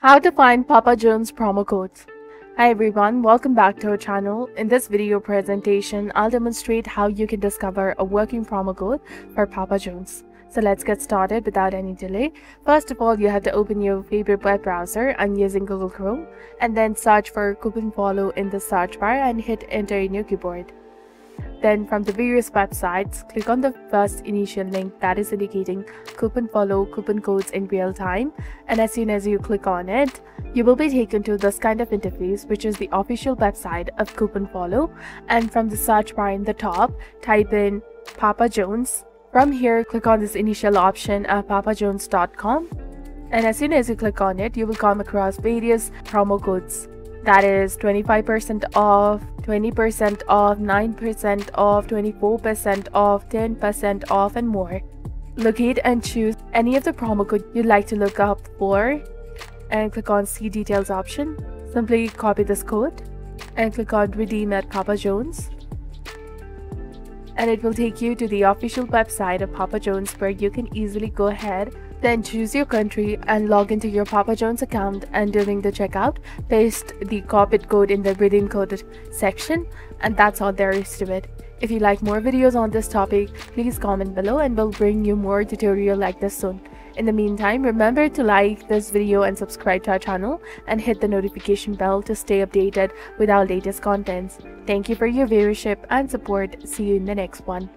How to find Papa John's promo codes. Hi everyone, welcome back to our channel. In this video presentation, I'll demonstrate how you can discover a working promo code for Papa John's. So let's get started without any delay. First of all, you have to open your favorite web browser. I'm using Google Chrome, and then search for CouponFollow in the search bar and hit enter in your keyboard. Then from the various websites, click on the first initial link that is indicating CouponFollow coupon codes in real time, and as soon as you click on it, you will be taken to this kind of interface, which is the official website of CouponFollow. And from the search bar in the top, type in Papa John's. From here, click on this initial option of papajohns.com, and as soon as you click on it, you will come across various promo codes. That is 25% off, 20% off, 9% off, 24% off, 10% off, and more. Locate and choose any of the promo code you'd like to look up for and click on See Details option. Simply copy this code and click on Redeem at Papa John's. And it will take you to the official website of Papa John's, where you can easily go ahead, then choose your country and log into your Papa John's account, and during the checkout, paste the copied code in the redeem code section, and that's all there is to it. If you like more videos on this topic, please comment below and we'll bring you more tutorial like this soon. In the meantime, remember to like this video and subscribe to our channel and hit the notification bell to stay updated with our latest contents. Thank you for your viewership and support. See you in the next one.